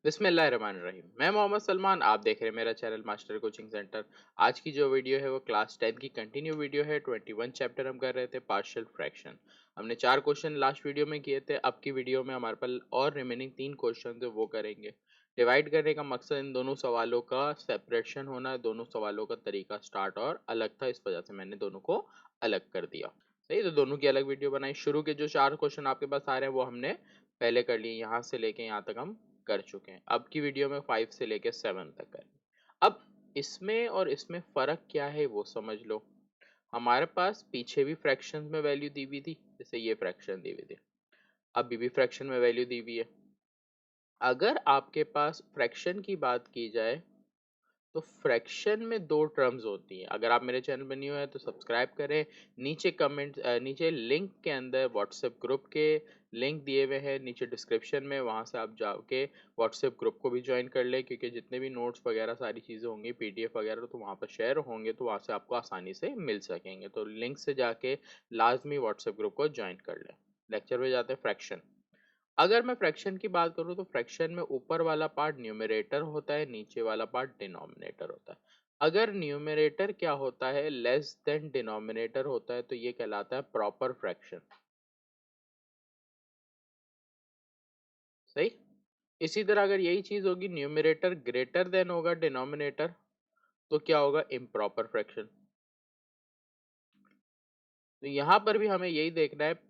बिस्मिल्लाहिर्रहमानिर्रहीम। मैं मोहम्मद सलमान, आप देख रहे हैं मेरा चैनल मास्टर कोचिंग सेंटर। आज की जो वीडियो है वो क्लास 10 की कंटिन्यू वीडियो है। 21 चैप्टर हम कर रहे थे पार्शियल फ्रैक्शन। हमने 4 क्वेश्चन लास्ट वीडियो में किए थे। अब की वीडियो में हमारे पास और रिमेनिंग 3 क्वेश्चन है वो करेंगे। डिवाइड करने का मकसद इन दोनों सवालों का सेपरेशन होना है। दोनों सवालों का तरीका स्टार्ट और अलग था, इस वजह से मैंने दोनों को अलग कर दिया। सही, तो दोनों की अलग वीडियो बनाई। शुरू के जो 4 क्वेश्चन आपके पास आ रहे हैं वो हमने पहले कर लिए, यहाँ से लेके यहाँ तक हम कर चुके हैं। अब की वीडियो में 5 से लेके 7 तक है। अब इसमें और इसमें फ़र्क क्या है वो समझ लो। हमारे पास पीछे भी फ्रैक्शन में वैल्यू दी हुई थी, जैसे ये फ्रैक्शन दी हुई थी, अभी भी फ्रैक्शन में वैल्यू दी हुई है। अगर आपके पास फ्रैक्शन की बात की जाए तो फ्रैक्शन में 2 टर्म्स होती हैं। अगर आप मेरे चैनल पर न्यू है तो सब्सक्राइब करें। नीचे लिंक के अंदर व्हाट्सएप ग्रुप के लिंक दिए हुए हैं, नीचे डिस्क्रिप्शन में, वहाँ से आप जाके व्हाट्सएप ग्रुप को भी ज्वाइन कर लें, क्योंकि जितने भी नोट्स वगैरह सारी चीज़ें होंगी पीडीएफ वगैरह तो वहाँ पर शेयर होंगे, तो वहाँ से आपको आसानी से मिल सकेंगे। तो लिंक से जाके लाजमी व्हाट्सएप ग्रुप को ज्वाइन कर लें। लेक्चर में जाते हैं। फ्रैक्शन, अगर मैं फ्रैक्शन की बात करूं तो फ्रैक्शन में ऊपर वाला पार्ट न्यूमरेटर होता है, नीचे वाला पार्ट डिनोमिनेटर होता है। अगर न्यूमरेटर क्या होता है, लेस देन डिनोमिनेटर होता है, तो ये कहलाता है प्रॉपर फ्रैक्शन। सही। इसी तरह अगर यही चीज होगी, न्यूमरेटर ग्रेटर देन होगा डिनोमिनेटर, तो क्या होगा, इम्प्रॉपर फ्रैक्शन। तो यहां पर भी हमें यही देखना है,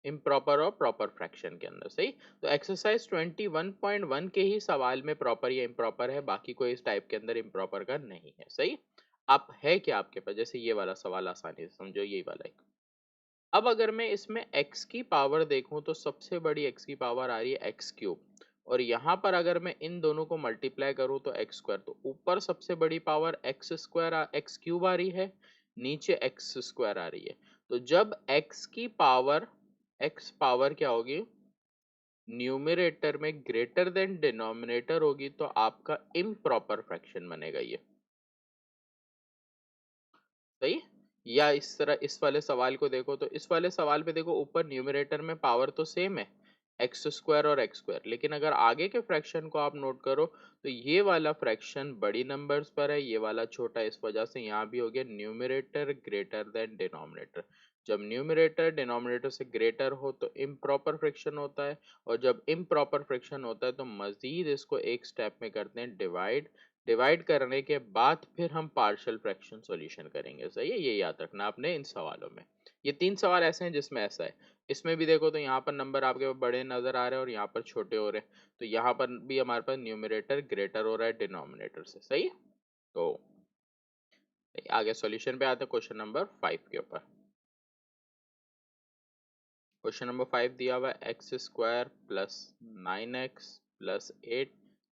इम्प्रॉपर और प्रॉपर फ्रैक्शन के अंदर। सही। तो एक्सरसाइज 21.1 के ही सवाल में प्रॉपर या इम्प्रॉपर है, बाकी कोई इस टाइप के अंदर इम्प्रॉपर का नहीं है। सही। आप है क्या आपके पास, जैसे ये वाला सवाल आसानी से समझो, यही वाला एक। अब अगर मैं इसमें x की पावर देखूं तो सबसे बड़ी x की पावर आ रही है एक्स क्यूब, और यहाँ पर अगर मैं इन दोनों को मल्टीप्लाई करूं तो एक्स स्क्वायर, तो ऊपर सबसे बड़ी power x square x cube आ रही है, नीचे एक्स स्क्वायर आ रही है। तो जब x पावर क्या होगी, न्यूमरेटर में ग्रेटर देन डिनोमिनेटर होगी, तो आपका इम्प्रॉपर फ्रैक्शन बनेगा ये। सही। या इस तरह इस वाले सवाल को देखो, तो इस वाले सवाल पे देखो, ऊपर न्यूमरेटर में पावर तो सेम है, एक्स स्क्वायर और एक्स स्क्वायर, लेकिन अगर आगे के फ्रैक्शन को आप नोट करो तो ये वाला फ्रैक्शन बड़ी नंबर्स पर है, ये वाला छोटा, इस वजह से यहाँ भी हो गया न्यूमरेटर ग्रेटर देन डिनोमिनेटर। जब न्यूमरेटर डिनोमिनेटर से ग्रेटर हो तो इम्प्रॉपर फ्रैक्शन होता है, और जब इम्प्रॉपर फ्रैक्शन होता है तो मजीद इसको एक स्टेप में करते हैं डिवाइड। डिवाइड करने के बाद फिर हम पार्शियल फ्रैक्शन सॉल्यूशन करेंगे। सही है, ये याद रखना आपने इन सवालों में। ये 3 सवाल ऐसे हैं जिसमें ऐसा है। इसमें भी देखो तो यहाँ पर नंबर आपके बड़े नजर आ रहे हैं और यहाँ पर छोटे हो रहे हैं, तो यहाँ पर भी हमारे पास न्यूमरेटर ग्रेटर हो रहा है डिनोमिनेटर से। सही है। तो आगे सॉल्यूशन पे आते हैं क्वेश्चन नंबर 5 के ऊपर। क्वेश्चन नंबर 5 दिया हुआ है x square plus 9x plus 8,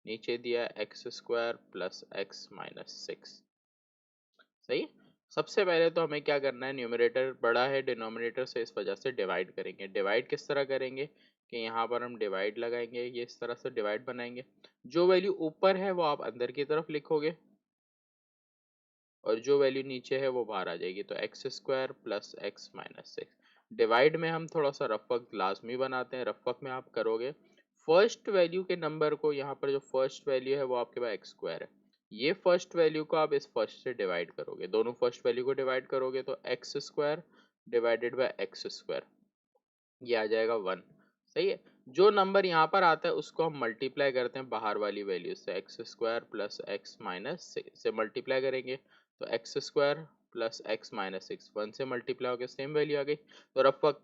नीचे दिया है x square plus x minus 6। सही। सबसे पहले तो हमें क्या करना है, न्यूमरेटर बड़ा है डिनोमिनेटर से, इस वजह से डिवाइड करेंगे। डिवाइड किस तरह करेंगे कि यहाँ पर हम डिवाइड लगाएंगे, ये इस तरह से डिवाइड बनाएंगे। जो वैल्यू ऊपर है वो आप अंदर की तरफ लिखोगे, और जो वैल्यू नीचे है वो बाहर आ जाएगी। तो x square plus x minus 6। Divide में हम थोड़ा सा रफ वर्क लाजमी बनाते हैं। रफ वर्क में आप करोगे, फर्स्ट वैल्यू के नंबर को, यहाँ पर जो फर्स्ट वैल्यू है वो आपके पास एक्स स्क्वायर है, ये फर्स्ट वैल्यू को आप इस फर्स्ट से डिवाइड करोगे, दोनों फर्स्ट वैल्यू को डिवाइड करोगे तो x square divided by x square, ये आ जाएगा 1। सही है। जो नंबर यहाँ पर आता है उसको हम मल्टीप्लाई करते हैं बाहर वाली वैल्यू से, x square plus x minus 6 से मल्टीप्लाई करेंगे, तो x square plus x minus 6 1 से मल्टीप्लाई होकर सेम वैल्यू आ गई। तो रफ वर्क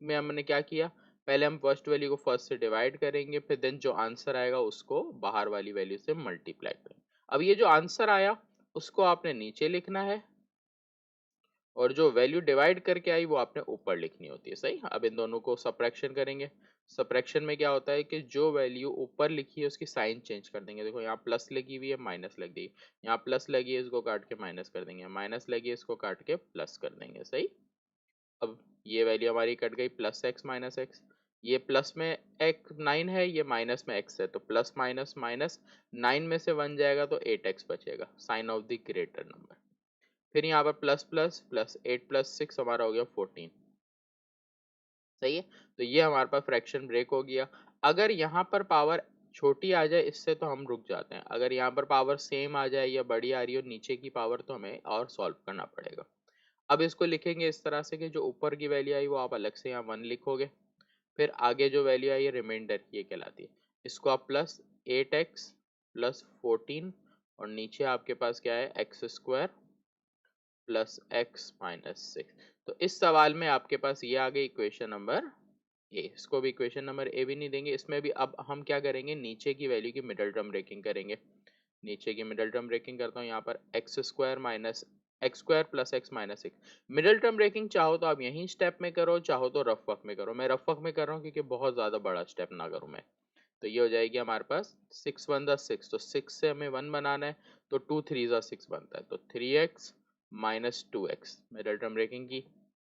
में हमने क्या किया, पहले हम फर्स्ट वैल्यू को फर्स्ट से डिवाइड करेंगे, फिर देन जो आंसर आएगा उसको बाहर वाली वैल्यू से मल्टीप्लाई करेंगे। अब ये जो आंसर आया उसको आपने नीचे लिखना है, और जो वैल्यू डिवाइड करके आई वो आपने ऊपर लिखनी होती है। सही। अब इन दोनों को सब्ट्रैक्शन करेंगे। सब्ट्रैक्शन में क्या होता है कि जो वैल्यू ऊपर लिखी है उसकी साइन चेंज कर देंगे। देखो यहाँ प्लस लगी हुई है, माइनस लग दी, यहाँ प्लस लगी है इसको काट के माइनस कर देंगे, माइनस लगी है इसको काट के प्लस कर देंगे। सही। अब ये वैल्यू हमारी कट गई, प्लस एक्स माइनस एक्स, ये प्लस में एक 9 है, ये माइनस में x है, तो प्लस माइनस माइनस 9 में से 1 जाएगा तो 8x बचेगा, sign of the greater number. फिर यहाँ पर प्लस प्लस प्लस 8 प्लस 6 हमारा हो गया 14। सही है। तो ये हमारे पास फ्रैक्शन ब्रेक हो गया। अगर यहाँ पर पावर छोटी आ जाए इससे तो हम रुक जाते हैं, अगर यहाँ पर पावर सेम आ जाए या बड़ी आ रही हो नीचे की पावर तो हमें और सॉल्व करना पड़ेगा। अब इसको लिखेंगे इस तरह से कि जो ऊपर की वैल्यू आई वो आप अलग से यहाँ 1 लिखोगे, फिर आगे जो वैल्यू आई है रिमाइंडर की ये कहलाती है, इसको आप प्लस 8x प्लस 14 और नीचे आपके पास क्या है x square plus x minus 6। तो इस सवाल में आपके पास ये आ गई इक्वेशन नंबर ए। इसको भी इक्वेशन नंबर ए भी नहीं देंगे, इसमें भी अब हम क्या करेंगे नीचे की वैल्यू की मिडल टर्म ब्रेकिंग करेंगे। नीचे की मिडल टर्म ब्रेकिंग करता हूँ, यहाँ पर x square minus x square plus x minus 6। Middle term breaking चाहो तो आप यहीं स्टेप में करो, चाहो तो रफ वर्क में करो। मैं रफ वर्क में कर रहा हूँ क्योंकि बहुत ज़्यादा बड़ा स्टेप ना करूँ मैं। तो ये हो जाएगी हमारे पास 6 1 द 6, तो 6 से हमें 1 बनाना है तो 2 3 ज़ा 6 बनता है, तो 3x minus 2x middle term breaking की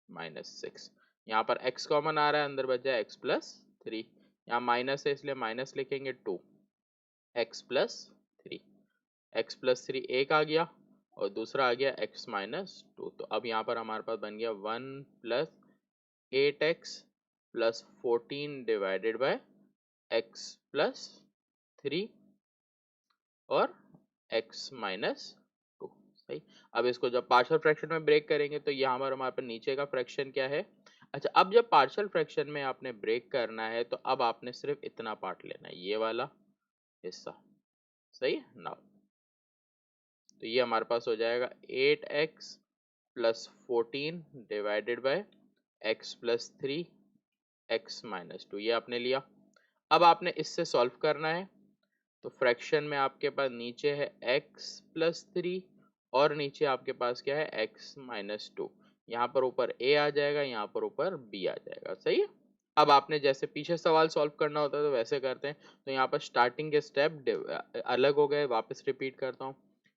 माइनस 6। यहाँ पर x कॉमन आ रहा है, अंदर बच जाए x प्लस 3, यहाँ माइनस है इसलिए माइनस लिखेंगे 2 x प्लस 3, x प्लस 3 एक आ गया और दूसरा आ गया x माइनस 2। तो अब यहाँ पर हमारे पास बन गया 1 plus 8x plus 14 divided by x plus 3 और x माइनस 2। सही। अब इसको जब पार्शियल फ्रैक्शन में ब्रेक करेंगे तो यहाँ पर हमारे पास नीचे का फ्रैक्शन क्या है। अच्छा, अब जब पार्शियल फ्रैक्शन में आपने ब्रेक करना है तो अब आपने सिर्फ इतना पार्ट लेना है, ये वाला हिस्सा। सही है ना। तो ये हमारे पास हो जाएगा 8x plus 14 divided by x plus 3 x minus 2, ये आपने लिया। अब आपने इससे सॉल्व करना है, तो फ्रैक्शन में आपके पास नीचे है x प्लस 3 और नीचे आपके पास क्या है x माइनस 2। यहाँ पर ऊपर a आ जाएगा, यहाँ पर ऊपर b आ जाएगा। सही है। अब आपने जैसे पीछे सवाल सॉल्व करना होता है तो वैसे करते हैं। तो यहाँ पर स्टार्टिंग के स्टेप अलग हो गए, वापस रिपीट करता हूँ।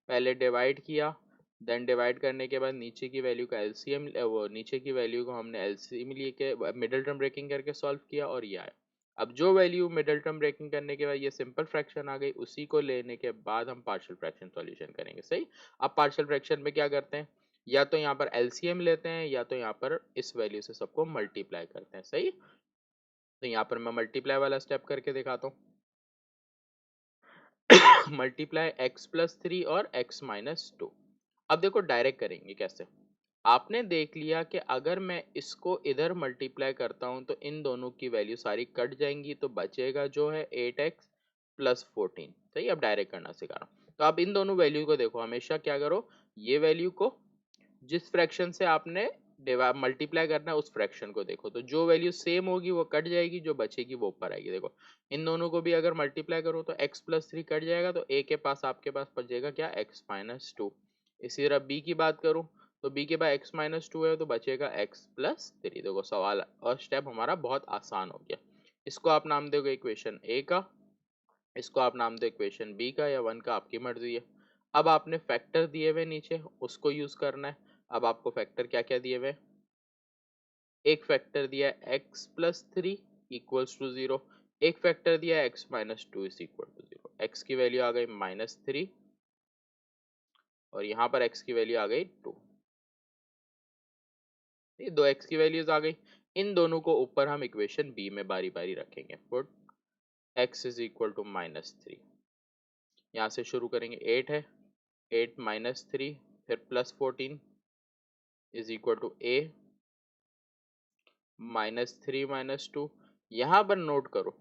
पहले डिवाइड किया, देन डिवाइड करने के बाद नीचे की वैल्यू का एलसीएम, वो नीचे की वैल्यू को हमने एलसीएम लेके मिडिल टर्म ब्रेकिंग करके सॉल्व किया और ये आया। अब जो वैल्यू मिडिल टर्म ब्रेकिंग करने के बाद ये सिंपल फ्रैक्शन आ गई, उसी को लेने के बाद हम पार्शियल फ्रैक्शन सॉल्यूशन करेंगे। सही। अब पार्शियल फ्रैक्शन में क्या करते हैं, या तो यहाँ पर एलसीएम लेते हैं या तो यहाँ पर इस वैल्यू से सबको मल्टीप्लाई करते हैं। सही। तो यहाँ पर मैं मल्टीप्लाई वाला स्टेप करके दिखाता हूँ। मल्टीप्लाई एक्स प्लस 3 और एक्स माइनस 2। अब देखो डायरेक्ट करेंगे कैसे। आपने देख लिया कि अगर मैं इसको इधर मल्टीप्लाई करता हूं तो इन दोनों की वैल्यू सारी कट जाएंगी, तो बचेगा जो है 8x प्लस 14। सही। अब डायरेक्ट करना सिखा रहा हूं, तो आप इन दोनों वैल्यू को देखो, हमेशा क्या करो, ये वैल्यू को जिस फ्रैक्शन से आपने मल्टीप्लाई करना है उस फ्रैक्शन को देखो, तो जो वैल्यू सेम होगी वो कट जाएगी, जो बचेगी वो ऊपर आएगी। देखो इन दोनों को भी अगर मल्टीप्लाई करो तो x प्लस 3 कट जाएगा, तो a के पास आपके पास बचेगा क्या x माइनस 2। इसी तरह b की बात करूं तो b के पास x माइनस 2 है तो बचेगा x प्लस 3। देखो सवाल और स्टेप हमारा बहुत आसान हो गया। इसको आप नाम दोगे इक्वेशन a का, इसको आप नाम दो इक्वेशन बी का या 1 का, आपकी मर्जी है। अब आपने फैक्टर दिए हुए नीचे उसको यूज करना है। अब आपको फैक्टर क्या क्या दिए हुए, एक फैक्टर दिया है x प्लस 3 इक्वल्स टू 0, एक फैक्टर दिया है x minus 2 is equal to 0। x की वैल्यू आ गई माइनस 3 और यहाँ पर x की वैल्यू आ गई 2। ये दो x की वैल्यूज आ गई, इन दोनों को ऊपर हम इक्वेशन बी में बारी बारी रखेंगे। Put x is equal to minus 3, यहाँ से शुरू करेंगे 8 है, 8 माइनस 3 फिर plus 14 is equal to a minus 3 minus 2। यहाँ पर नोट करो,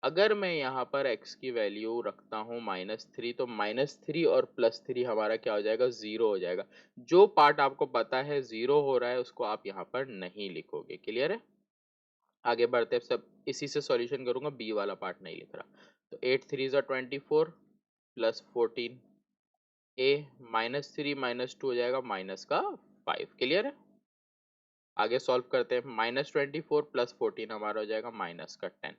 अगर मैं यहाँ पर x की वैल्यू रखता हूँ माइनस 3 तो माइनस 3 और प्लस 3 हमारा क्या हो जाएगा, 0 हो जाएगा। जो पार्ट आपको पता है 0 हो रहा है उसको आप यहाँ पर नहीं लिखोगे। क्लियर है। आगे बढ़ते सब इसी से सॉल्यूशन करूंगा, बी वाला पार्ट नहीं लिख रहा। तो 8 3 ज़ा 24 प्लस 14 a माइनस 3 माइनस 2 हो जाएगा माइनस का 5। क्लियर है। आगे सॉल्व करते हैं, माइनस 24 प्लस 14 हमारा हो जाएगा माइनस का 10।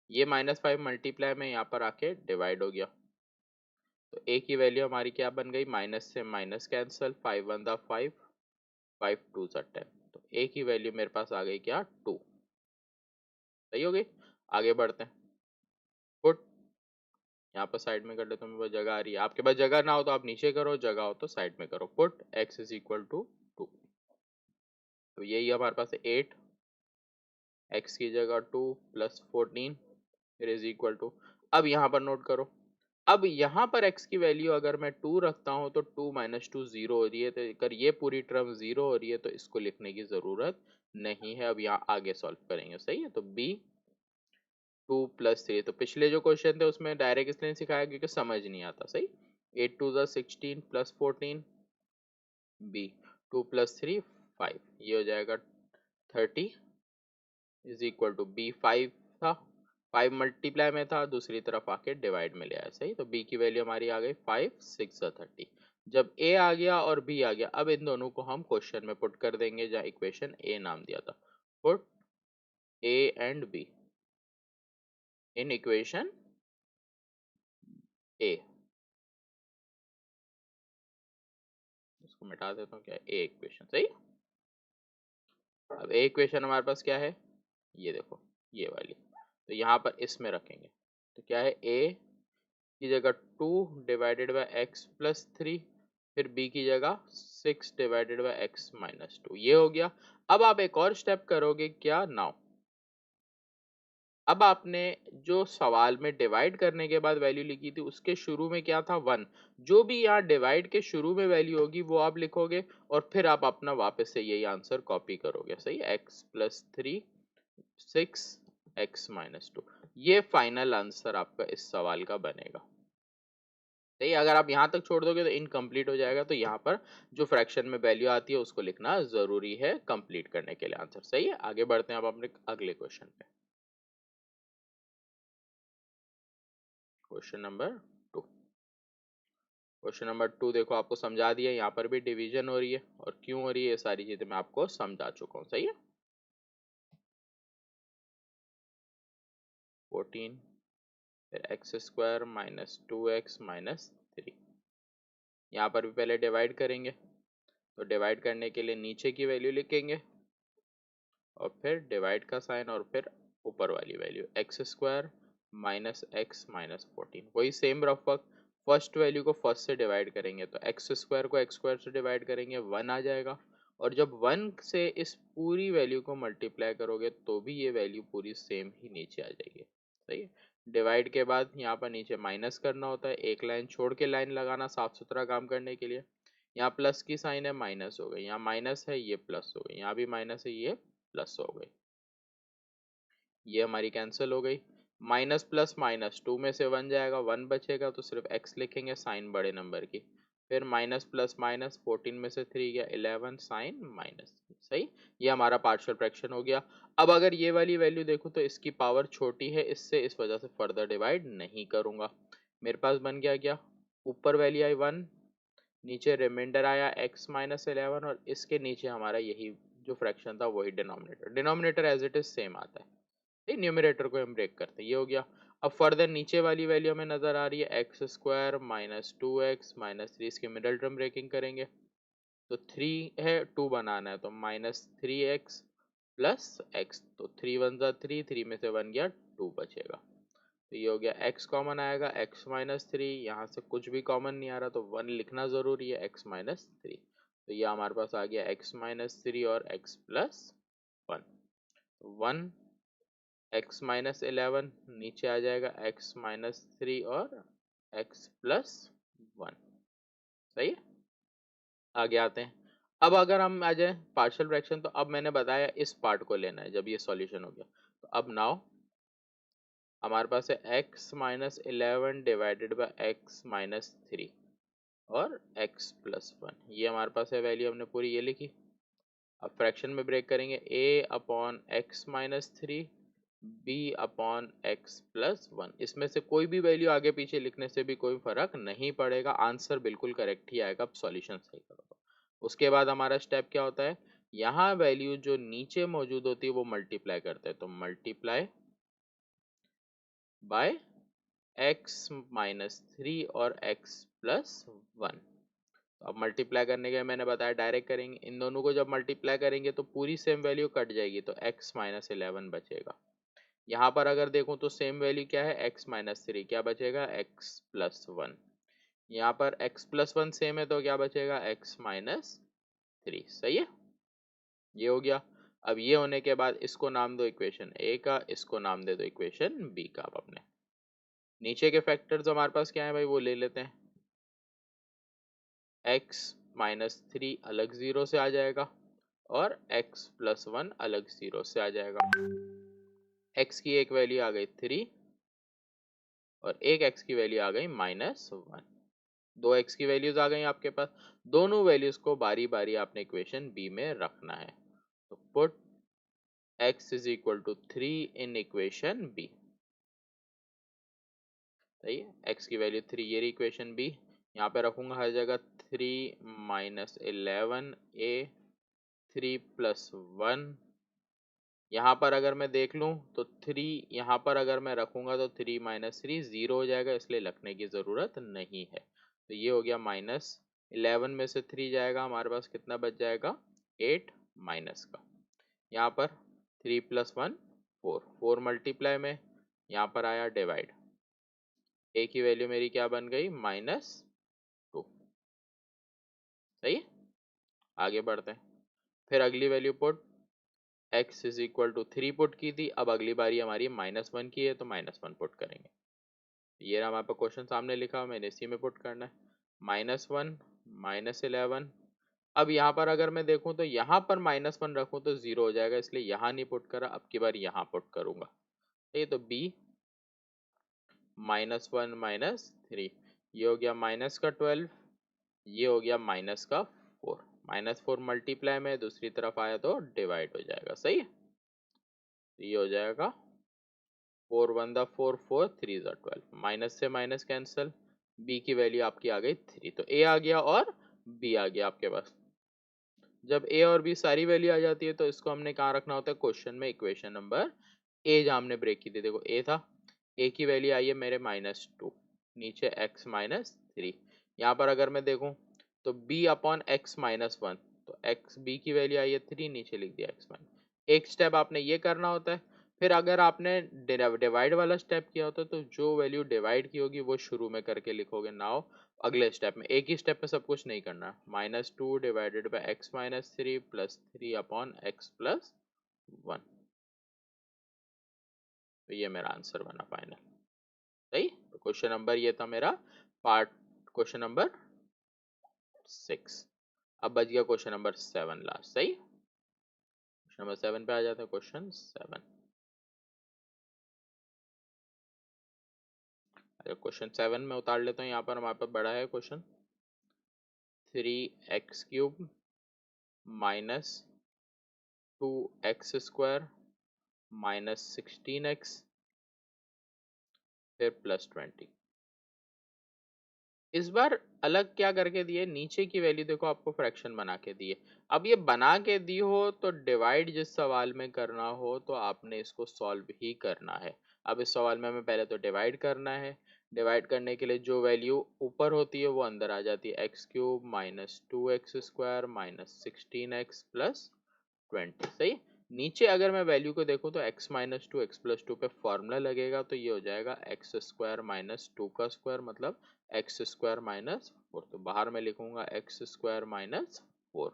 ये माइनस 5 मल्टीप्लाई में यहाँ पर आके डिवाइड हो गया, तो a की वैल्यू हमारी क्या बन गई, माइनस से माइनस कैंसिल, 5 1 दा 5 5 2 ज़ा 10। तो a की वैल्यू मेरे पास आ गई क्या 2। सही हो गई। आगे बढ़ते हैं। पुट यहाँ पर साइड में कर लेते हैं, मेरे पास जगह आ रही है, आपके पास जगह ना हो तो आप नीचे करो, जगह हो तो साइड में करो। Put x is equal to 2, तो यही हमारे पास 8 x की जगह 2 प्लस 14 फिर इज इक्वल टू, अब यहाँ पर नोट करो, अब यहाँ पर x की वैल्यू अगर मैं 2 रखता हूँ तो 2 माइनस 2 0 हो रही है, तो अगर ये पूरी टर्म 0 हो रही है तो इसको लिखने की जरूरत नहीं है। अब यहाँ आगे सॉल्व करेंगे, सही है। तो b 2 प्लस 3, तो पिछले जो क्वेश्चन थे उसमें डायरेक्ट इसलिए सिखाया क्योंकि समझ नहीं आता, सही। 8 2 16 प्लस 14, b 2 प्लस 3 5, ये हो जाएगा 30 इज इक्वल टू बी 5 था, 5 मल्टीप्लाई में था, दूसरी तरफ आके डिवाइड में ले आया, सही। तो b की वैल्यू हमारी आ गई 5 6 30। जब a आ गया और b आ गया, अब इन दोनों को हम क्वेश्चन में पुट कर देंगे जहाँ इक्वेशन a नाम दिया था। Put a and b in equation a, इसको मिटा देता हूँ, क्या है a इक्वेशन, सही। अब a इक्वेशन हमारे पास क्या है, ये देखो, ये वाली, तो यहाँ पर इसमें रखेंगे तो क्या है, a की जगह 2 डिवाइडेड बाय एक्स प्लस 3, फिर b की जगह 6 डिवाइडेड बाय एक्स माइनस 2, ये हो गया। अब आप एक और स्टेप करोगे, क्या, नाउ अब आपने जो सवाल में डिवाइड करने के बाद वैल्यू लिखी थी उसके शुरू में क्या था, 1, जो भी यहाँ डिवाइड के शुरू में वैल्यू होगी वो आप लिखोगे और फिर आप अपना वापस से यही आंसर कॉपी करोगे, सही। एक्स प्लस 3 6 एक्स माइनस 2, ये फाइनल आंसर आपका इस सवाल का बनेगा, सही। अगर आप यहाँ तक छोड़ दोगे तो इनकम्प्लीट हो जाएगा, तो यहाँ पर जो फ्रैक्शन में वैल्यू आती है उसको लिखना जरूरी है कंप्लीट करने के लिए आंसर, सही है। आगे बढ़ते हैं अब अपने अगले क्वेश्चन पे। क्वेश्चन नंबर 2, क्वेश्चन नंबर 2 देखो, आपको समझा दिया, यहाँ पर भी डिवीजन हो रही है और क्यों हो रही है ये सारी चीजें मैं आपको समझा चुका हूँ, सही है। 14 फिर x square minus 2x minus 3, यहाँ पर भी पहले डिवाइड करेंगे, तो डिवाइड करने के लिए नीचे की वैल्यू लिखेंगे और फिर डिवाइड का साइन और फिर ऊपर वाली value x square minus x minus 14, वही same rough work, first value को फर्स्ट से डिवाइड करेंगे तो एक्स स्क्वायर को एक्स स्क्वायर से डिवाइड करेंगे 1 आ जाएगा, और जब 1 से इस पूरी वैल्यू को मल्टीप्लाई करोगे तो भी ये वैल्यू पूरी सेम ही नीचे आ जाएगी, सही है। डिवाइड के बाद यहाँ पर नीचे माइनस करना होता है, एक लाइन छोड़ के लाइन लगाना साफ सुथरा काम करने के लिए। यहाँ प्लस की साइन है, माइनस हो गई, यहाँ माइनस है ये प्लस हो गई, यहाँ भी माइनस है ये प्लस हो गई, ये हमारी कैंसिल हो गई। माइनस प्लस माइनस 2 में से 1 जाएगा, 1 बचेगा तो सिर्फ x लिखेंगे साइन बड़े नंबर की, फिर माइनस प्लस माइनस 14 में से 3 गया 11 साइन माइनस, सही। ये हमारा पार्शियल फ्रैक्शन हो गया। अब अगर ये वाली वैल्यू देखो तो इसकी पावर छोटी है इससे, इस वजह से फर्दर डिवाइड नहीं करूंगा। मेरे पास बन गया क्या, ऊपर वैल्यू आई 1, नीचे रिमाइंडर आया x माइनस 11 और इसके नीचे हमारा यही जो फ्रैक्शन था वही denominator, denominator as it is same आता है, न्यूमरेटर को हम ब्रेक करते हैं, ये हो गया। अब फर्दर नीचे वाली वैल्यू हमें नजर आ रही है x square minus 2x minus 3, इसकी मिडल टर्म ब्रेकिंग करेंगे तो 3 है, 2 बनाना है तो माइनस 3x प्लस x, तो 3 1 जा 3, 3 में से 1 गया 2 बचेगा, तो ये हो गया x कॉमन आएगा x माइनस 3, यहाँ से कुछ भी कॉमन नहीं आ रहा तो 1 लिखना जरूरी है, x माइनस 3, तो ये हमारे पास आ गया x माइनस 3 और x प्लस 1, 1 x माइनस 11 नीचे आ जाएगा x माइनस 3 और x प्लस 1, सही है। आगे आते हैं, अब अगर हम आ जाए पार्शियल फ्रैक्शन, तो अब मैंने बताया इस पार्ट को लेना है जब ये सॉल्यूशन हो गया, तो अब नाउ हमारे पास है x minus 11 divided by x minus 3 और x प्लस 1, ये हमारे पास है वैल्यू, हमने पूरी ये लिखी। अब फ्रैक्शन में ब्रेक करेंगे, a upon x minus 3 b upon x plus 1, इसमें से कोई भी वैल्यू आगे पीछे लिखने से भी कोई फर्क नहीं पड़ेगा, आंसर बिल्कुल करेक्ट ही आएगा, अब सॉल्यूशन सही करो तो। उसके बाद हमारा स्टेप क्या होता है, यहाँ वैल्यू जो नीचे मौजूद होती है वो मल्टीप्लाई करते हैं, तो मल्टीप्लाई बाय एक्स माइनस 3 और एक्स प्लस 1, तो अब मल्टीप्लाई करने के मैंने बताया डायरेक्ट करेंगे, इन दोनों को जब मल्टीप्लाई करेंगे तो पूरी सेम वैल्यू कट जाएगी तो x माइनस 11 बचेगा। यहाँ पर अगर देखूं तो सेम वैल्यू क्या है, x माइनस 3, क्या बचेगा x प्लस 1, यहाँ पर x प्लस 1 सेम है तो क्या बचेगा x माइनस 3, सही है। ये हो गया। अब ये होने के बाद इसको नाम दो इक्वेशन a का, इसको नाम दे दो इक्वेशन b का, अब अपने नीचे के फैक्टर्स हमारे पास क्या है भाई, वो ले लेते हैं। x -3 अलग 0 से आ जाएगा और x + 1 अलग 0 से आ जाएगा। x की एक वैल्यू आ गई 3 और एक x की वैल्यू आ गई -1। दो x की वैल्यूज आ गई आपके पास। दोनों वैल्यूज को बारी बारी आपने इक्वेशन बी में रखना है। तो put x = 3 in equation B. सही है, x की वैल्यू 3, ये रही इक्वेशन बी। यहाँ पे रखूंगा हर जगह 3 - 11a 3 + 1। यहाँ पर अगर मैं देख लूँ तो 3 यहाँ पर अगर मैं रखूंगा तो 3 - 3 0 हो जाएगा, इसलिए लिखने की ज़रूरत नहीं है। तो ये हो गया -11 में से 3 जाएगा, हमारे पास कितना बच जाएगा 8 माइनस का। यहाँ पर 3 + 1 4, 4 मल्टीप्लाई में यहाँ पर आया डिवाइड। ए की वैल्यू मेरी क्या बन गई -2। सही, आगे बढ़ते हैं। फिर अगली वैल्यू पुट x = 3 पुट की थी, अब अगली बारी हमारी -1 की है तो -1 पुट करेंगे। ये रहा हमारे पास क्वेश्चन सामने लिखा हुआ, मैंने इसी में पुट करना है। -1 -11। अब यहाँ पर अगर मैं देखूँ तो यहाँ पर -1 रखूँ तो 0 हो जाएगा, इसलिए यहाँ नहीं पुट करा, अब की बार यहाँ पुट करूंगा। ये तो b -1 -3, ये हो गया माइनस का 12, ये हो गया माइनस का 4। -4 मल्टीप्लाई में दूसरी तरफ आया तो डिवाइड हो जाएगा। सही है, ये हो जाएगा 4 1 दा 4 4 3 दा 12, माइनस से माइनस कैंसिल, b की वैल्यू आपकी आ गई 3। तो a आ गया और b आ गया आपके पास। जब a और b सारी वैल्यू आ जाती है तो इसको हमने कहाँ रखना होता है क्वेश्चन में, इक्वेशन नंबर a जहाँ हमने ब्रेक की थी। देखो a था, a की वैल्यू आई है मेरे -2, नीचे x -3। यहाँ पर अगर मैं देखूँ तो b अपॉन x -1, तो x b की वैल्यू आई है 3, नीचे लिख दिया x -। एक स्टेप आपने ये करना होता है। फिर अगर आपने डिवाइड वाला स्टेप किया होता है तो जो वैल्यू डिवाइड की होगी वो शुरू में करके लिखोगे। नाउ अगले स्टेप में, एक ही स्टेप में सब कुछ नहीं करना। -2 divided by x -3 + 3 upon x + 1। तो ये मेरा आंसर बना फाइनल। सही, तो क्वेश्चन नंबर ये था मेरा पार्ट, क्वेश्चन नंबर 6। अब बच गया क्वेश्चन नंबर 7 लास्ट। सही, क्वेश्चन नंबर 7 पे आ जाते हैं। क्वेश्चन 7, अगर क्वेश्चन 7 में उतार लेता हूँ, यहाँ पर हमारे पास बड़ा है क्वेश्चन 3x³ -2x² -16x फिर +20। इस बार अलग क्या करके दिए, नीचे की वैल्यू देखो आपको फ्रैक्शन बना के दिए। अब ये बना के दी हो तो डिवाइड जिस सवाल में करना हो तो आपने इसको सॉल्व ही करना है। अब इस सवाल में हमें पहले तो डिवाइड करना है। डिवाइड करने के लिए जो वैल्यू ऊपर होती है वो अंदर आ जाती है, x³ -2x² -16x +20। सही, नीचे अगर मैं वैल्यू को देखूं तो x -2 x + 2 पे फॉर्मूला लगेगा, तो ये हो जाएगा x² - 2 का स्क्वायर मतलब x² - 4। तो बाहर में लिखूंगा x² - 4।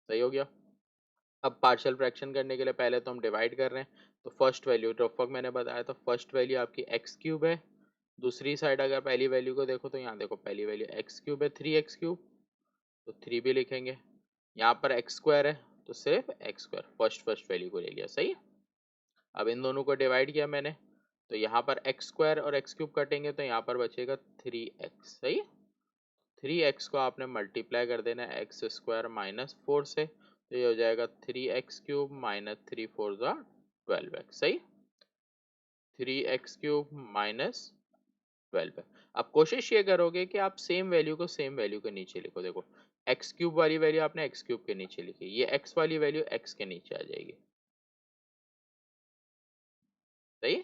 सही हो गया। अब पार्शियल फ्रैक्शन करने के लिए पहले तो हम डिवाइड कर रहे हैं, तो फर्स्ट वैल्यू तो मैंने बताया था, फर्स्ट वैल्यू आपकी x³ है। दूसरी साइड अगर पहली वैल्यू को देखो तो यहाँ देखो पहली वैल्यू x³ है, 3x³ तो 3 भी लिखेंगे। यहाँ पर x² है तो सिर्फ x², फर्स्ट वैल्यू को ले लिया। सही, अब इन दोनों को डिवाइड किया मैंने, तो यहाँ पर x² और x³ कटेंगे तो यहाँ पर बचेगा 3x। सही, 3x को आपने मल्टीप्लाई कर देना है x² -4 से, तो ये हो जाएगा 3x³ -3 4 12x। सही, 3x³ -12 है। अब कोशिश ये करोगे कि आप सेम वैल्यू को सेम वैल्यू के नीचे लिखो। देखो x³ वाली वैल्यू आपने x³ के नीचे लिखी, ये x वाली वैल्यू x के नीचे आ जाएगी। सही,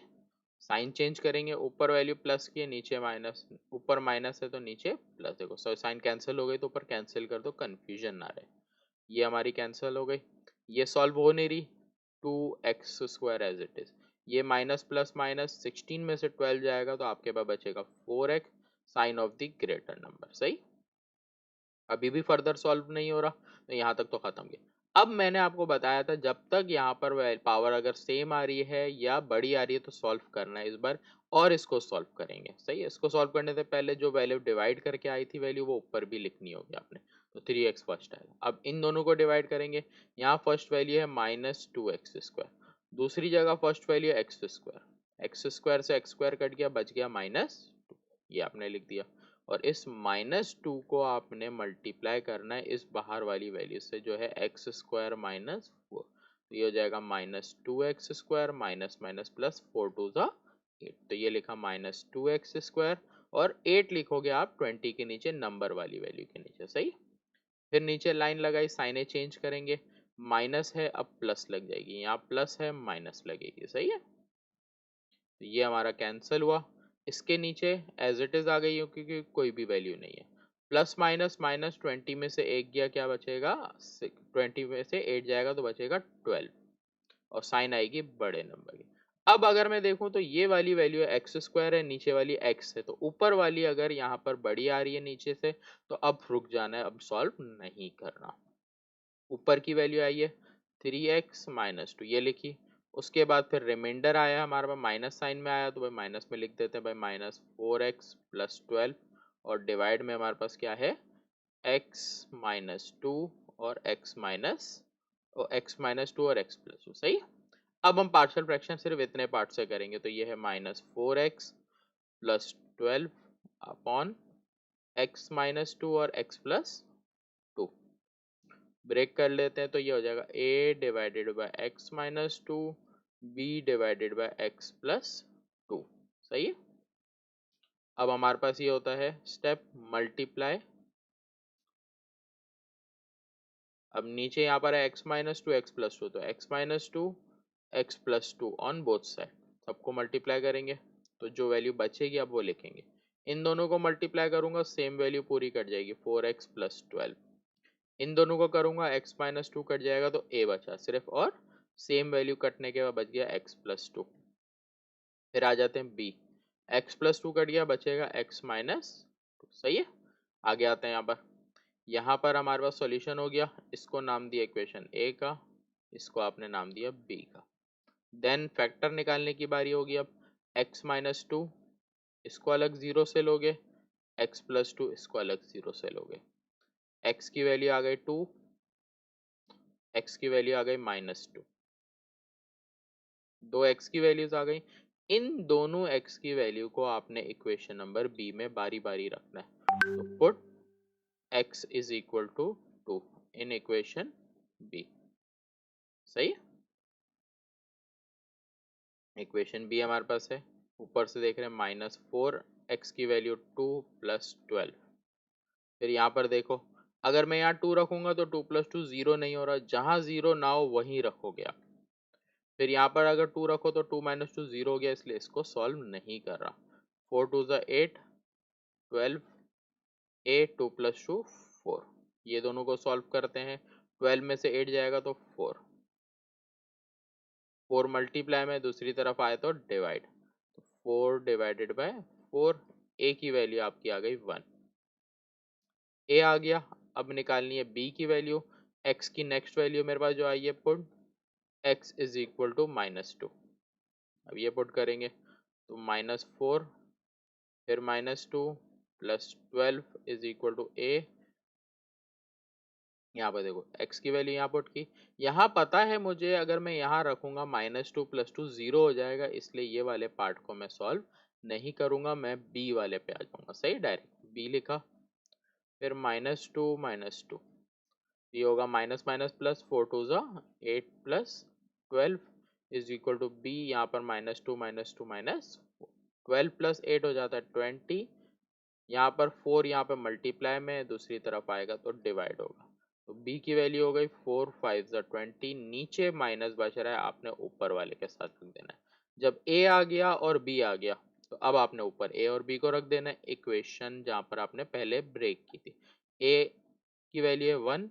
साइन चेंज करेंगे, ऊपर वैल्यू प्लस की है, नीचे माइनस, ऊपर माइनस है तो नीचे प्लस। देखो साइन कैंसिल हो गई तो ऊपर कैंसिल कर दो, कंफ्यूजन ना रहे। ये हमारी कैंसिल हो गई, ये सॉल्व हो नहीं रही, 2x² एज इट इज। ये माइनस प्लस माइनस 16 में से 12 जाएगा तो आपके पास बचेगा 4x sign of the greater number. सही, अभी भी फर्दर सॉल्व नहीं हो रहा तो यहाँ तक तो खत्म गया। अब मैंने आपको बताया था जब तक यहाँ पर पावर अगर सेम आ रही है या बड़ी आ रही है तो सॉल्व करना है इस बार, और इसको सॉल्व करेंगे। सही है, इसको सॉल्व करने से पहले जो वैल्यू डिवाइड करके आई थी वैल्यू वो ऊपर भी लिखनी होगी आपने। तो 3x फर्स्ट आएगा। अब इन दोनों को डिवाइड करेंगे। यहाँ फर्स्ट वैल्यू है -2x², दूसरी जगह फर्स्ट वैल्यू है x², x² से x² कट गया, बच गया -2, ये आपने लिख दिया। और इस -2 को आपने मल्टीप्लाई करना है इस बाहर वाली वैल्यू से जो है x² -4, तो ये हो जाएगा -2x² माइनस माइनस प्लस 4 2 8, तो ये लिखा -2x², और 8 लिखोगे आप 20 के नीचे, नंबर वाली वैल्यू के नीचे। सही, फिर नीचे लाइन लगाई, साइने चेंज करेंगे, माइनस है अब प्लस लग जाएगी, यहाँ प्लस है माइनस लगेगी। सही है, तो ये हमारा कैंसिल हुआ। इसके नीचे एज इट इज आ गई हो क्योंकि कोई भी वैल्यू नहीं है। प्लस माइनस माइनस 20 में से 1 गया, क्या बचेगा 20 में से 8 जाएगा तो बचेगा 12, और साइन आएगी बड़े नंबर की। अब अगर मैं देखूं तो ये वाली वैल्यू है x² है, नीचे वाली x है, तो ऊपर वाली अगर यहाँ पर बड़ी आ रही है नीचे से तो अब रुक जाना है, अब सॉल्व नहीं करना। ऊपर की वैल्यू आई है 3x -2, ये लिखी। उसके बाद फिर रिमाइंडर आया हमारे पास, माइनस साइन में आया तो भाई माइनस में लिख देते हैं भाई, -4x + 12, और डिवाइड में हमारे पास क्या है x -2 और x-2 और x+2। सही। अब हम पार्शियल फ्रैक्शन सिर्फ इतने पार्ट से करेंगे, तो ये है -4x + 12 अपॉन x -2 और x+2। ब्रेक कर लेते हैं तो ये हो जाएगा a divided by x -2, b divided by x+2। सही है। अब हमारे पास ये होता है स्टेप मल्टीप्लाई। अब नीचे यहाँ पर है x -2 x+2, तो x -2 x+2 on both side, सबको मल्टीप्लाई करेंगे तो जो वैल्यू बचेगी अब वो लिखेंगे। इन दोनों को मल्टीप्लाई करूंगा, सेम वैल्यू पूरी कट जाएगी, 4x + 12। इन दोनों को करूंगा, x -2 कट जाएगा तो a बचा सिर्फ, और सेम वैल्यू कटने के बाद बच गया x+2। फिर आ जाते हैं b, x+2 कट गया, बचेगा x -2। सही है। आगे आते हैं यहाँ पर हमारे पास सॉल्यूशन हो गया, इसको नाम दिया इक्वेशन a का, इसको आपने नाम दिया b का। देन फैक्टर निकालने की बारी होगी। अब x -2 इसको अलग 0 से लोगे, x+2 इसको अलग 0 से लोगे, x की वैल्यू आ गई 2, x की वैल्यू आ गई -2, दो x की वैल्यूज आ गई। इन दोनों x की वैल्यू को आपने इक्वेशन नंबर b में बारी बारी रखना है, तो put x = 2 in equation b। सही, इक्वेशन b हमारे पास है। ऊपर से देख रहे हैं -4, x की वैल्यू 2 + 12। फिर यहाँ पर देखो, अगर मैं यहाँ 2 रखूंगा तो 2 + 2 0 नहीं हो रहा, जहां 0 ना हो वहीं रखोगे आप। फिर यहाँ पर अगर 2 रखो तो 2 - 2 0 हो गया, इसलिए इसको सॉल्व नहीं कर रहा। 4 2 8, 12 a 2 + 2 4, ये दोनों को सॉल्व करते हैं। 12 में से 8 जाएगा तो 4, 4 मल्टीप्लाई में दूसरी तरफ आए तो डिवाइड, तो 4 डिवाइडेड बाय 4, a की वैल्यू आपकी आ गई 1, a आ गया। अब निकालनी है b की वैल्यू। x की नेक्स्ट वैल्यू मेरे पास जो आई है, पुट x = -2। अब ये पुट करेंगे तो -4, फिर -2 + 12 = a। यहाँ पर देखो x की वैल्यू यहाँ पुट की, यहाँ पता है मुझे अगर मैं यहाँ रखूंगा -2 + 2 0 हो जाएगा, इसलिए ये वाले पार्ट को मैं सॉल्व नहीं करूंगा, मैं b वाले पे आ जाऊंगा। सही, डायरेक्ट b लिखा। फिर -2 -2, ये होगा माइनस माइनस प्लस, 4 2 8 + 12 = b। यहाँ पर -2 -2 -12 + 8 हो जाता है 20। यहाँ पर 4 यहाँ पर मल्टीप्लाई में दूसरी तरफ आएगा तो डिवाइड होगा, तो b की वैल्यू हो गई 4 5 20। नीचे माइनस बच रहा है, आपने ऊपर वाले के साथ रख देना है। जब a आ गया और b आ गया तो अब आपने ऊपर a और b को रख देना है, इक्वेशन जहाँ पर आपने पहले ब्रेक की थी। a की वैल्यू है 1,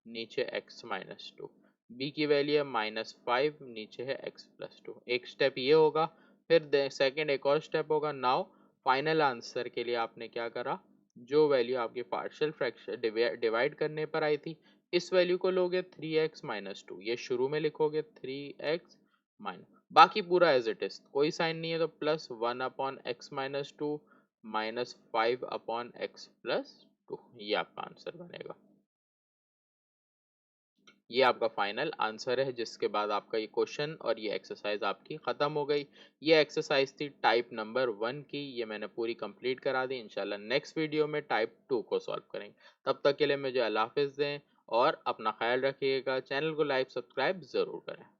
नीचे x -2, b की वैल्यू है -5, नीचे है x+2। एक स्टेप ये होगा, फिर सेकंड एक और स्टेप होगा। नाउ फाइनल आंसर के लिए आपने क्या करा, जो वैल्यू आपकी पार्शियल फ्रैक्शन डिवाइड करने पर आई थी इस वैल्यू को लोगे 3x माइनस 2, ये शुरू में लिखोगे 3x माइनस, बाकी पूरा एज इट इज, कोई साइन नहीं है तो प्लस 1/x-2 माइनस 5/x+2, ये आपका आंसर बनेगा। ये आपका फाइनल आंसर है, जिसके बाद आपका ये क्वेश्चन और ये एक्सरसाइज आपकी खत्म हो गई। ये एक्सरसाइज थी टाइप नंबर 1 की, ये मैंने पूरी कंप्लीट करा दी। इंशाल्लाह नेक्स्ट वीडियो में टाइप 2 को सॉल्व करेंगे। तब तक के लिए मुझे अल्लाह हाफिज़ दें और अपना ख्याल रखिएगा। चैनल को लाइक सब्सक्राइब ज़रूर करें।